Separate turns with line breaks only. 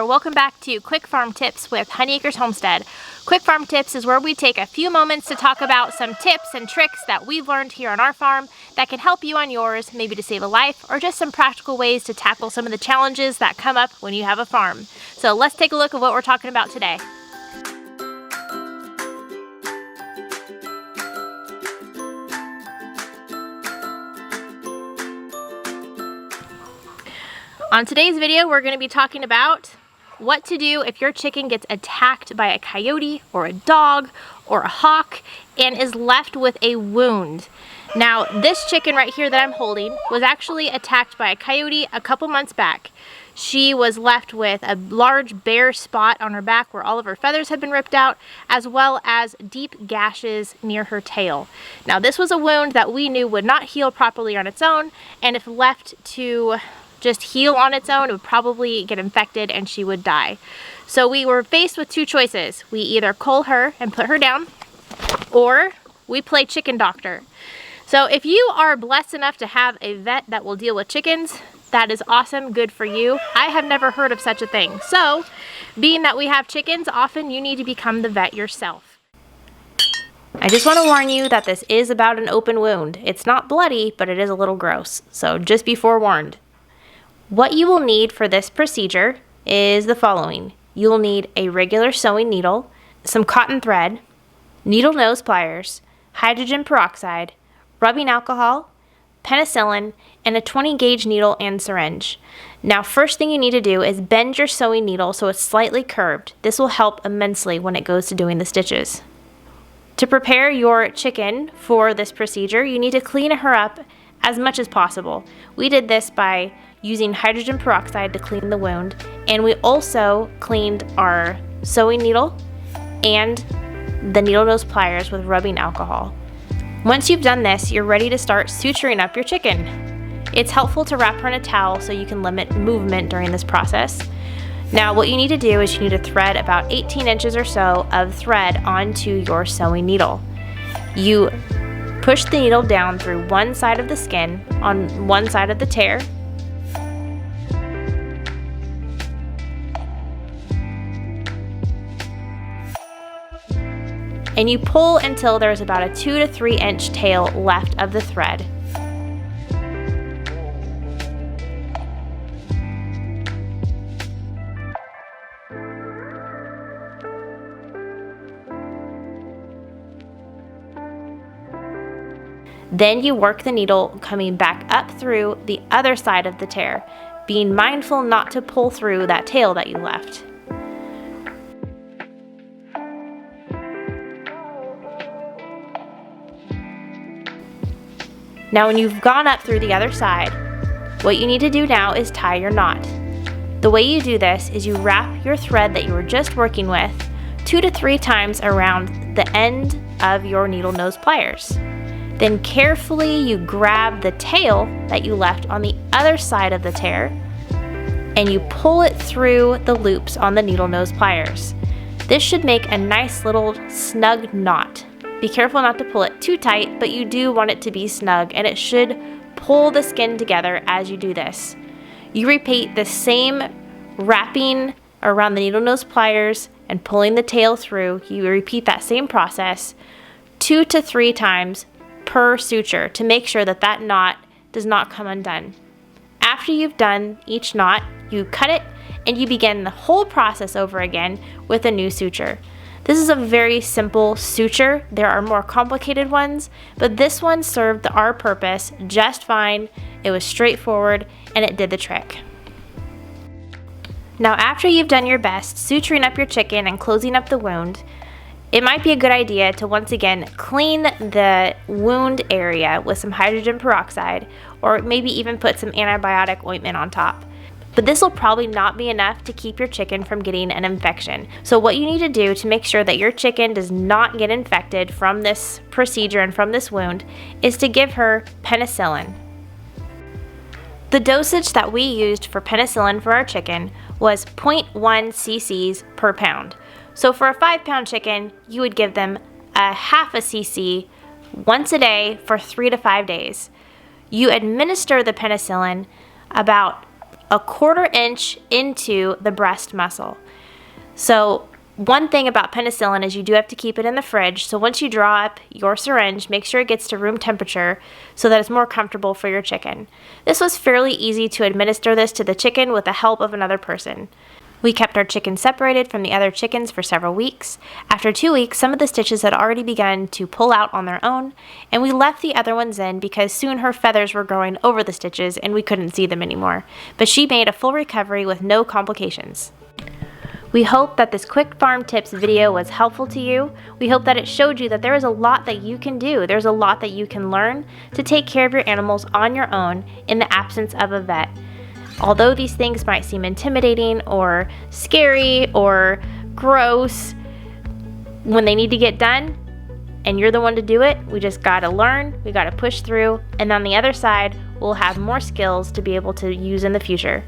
welcome back to Quick Farm Tips with Honey Acres Homestead. Quick Farm Tips is where we take a few moments to talk about some tips and tricks that we've learned here on our farm that can help you on yours, maybe to save a life, or just some practical ways to tackle some of the challenges that come up when you have a farm. So let's take a look at what we're talking about today. On today's video, we're going to be talking about what to do if your chicken gets attacked by a coyote or a dog or a hawk and is left with a wound. Now, this chicken right here that I'm holding was actually attacked by a coyote a couple months back. She was left with a large bare spot on her back where all of her feathers had been ripped out, as well as deep gashes near her tail. Now, this was a wound that we knew would not heal properly on its own, and if left to just heal on its own, it would probably get infected and she would die. So we were faced with two choices. We either cull her and put her down, or we play chicken doctor. So if you are blessed enough to have a vet that will deal with chickens, that is awesome, good for you. I have never heard of such a thing. So being that we have chickens, often you need to become the vet yourself. I just want to warn you that this is about an open wound. It's not bloody, but it is a little gross. So just be forewarned. What you will need for this procedure is the following. You will need a regular sewing needle, some cotton thread, needle nose pliers, hydrogen peroxide, rubbing alcohol, penicillin, and a 20 gauge needle and syringe. Now, first thing you need to do is bend your sewing needle so it's slightly curved. This will help immensely when it goes to doing the stitches. To prepare your chicken for this procedure, you need to clean her up as much as possible. We did this by using hydrogen peroxide to clean the wound, and we also cleaned our sewing needle and the needle nose pliers with rubbing alcohol. Once you've done this, you're ready to start suturing up your chicken. It's helpful to wrap her in a towel so you can limit movement during this process. Now, what you need to do is you need to thread about 18 inches or so of thread onto your sewing needle. You push the needle down through one side of the skin on one side of the tear, and you pull until there's about a 2 to 3 inch tail left of the thread. Then you work the needle coming back up through the other side of the tear, being mindful not to pull through that tail that you left. Now, when you've gone up through the other side, what you need to do now is tie your knot. The way you do this is you wrap your thread that you were just working with 2 to 3 times around the end of your needle nose pliers. Then carefully you grab the tail that you left on the other side of the tear and you pull it through the loops on the needle nose pliers. This should make a nice little snug knot. Be careful not to pull it too tight, but you do want it to be snug, and it should pull the skin together as you do this. You repeat the same wrapping around the needle nose pliers and pulling the tail through. You repeat that same process 2 to 3 times per suture to make sure that that knot does not come undone. After you've done each knot, you cut it and you begin the whole process over again with a new suture. This is a very simple suture. There are more complicated ones, but this one served our purpose just fine. It was straightforward and it did the trick. Now, after you've done your best suturing up your chicken and closing up the wound, it might be a good idea to once again clean the wound area with some hydrogen peroxide, or maybe even put some antibiotic ointment on top. But this will probably not be enough to keep your chicken from getting an infection. So what you need to do to make sure that your chicken does not get infected from this procedure and from this wound is to give her penicillin. The dosage that we used for penicillin for our chicken was 0.1 cc's per pound. So for a 5-pound chicken, you would give them a half a cc once a day for 3 to 5 days. You administer the penicillin about 1/4 inch into the breast muscle. So one thing about penicillin is you do have to keep it in the fridge. So once you draw up your syringe, make sure it gets to room temperature so that it's more comfortable for your chicken. This was fairly easy to administer this to the chicken with the help of another person. We kept our chicken separated from the other chickens for several weeks. After 2 weeks, some of the stitches had already begun to pull out on their own, and we left the other ones in because soon her feathers were growing over the stitches and we couldn't see them anymore. But she made a full recovery with no complications. We hope that this quick farm tips video was helpful to you. We hope that it showed you that there is a lot that you can do. There's a lot that you can learn to take care of your animals on your own in the absence of a vet. Although these things might seem intimidating or scary or gross, when they need to get done and you're the one to do it, we just gotta learn, we gotta push through, and on the other side, we'll have more skills to be able to use in the future.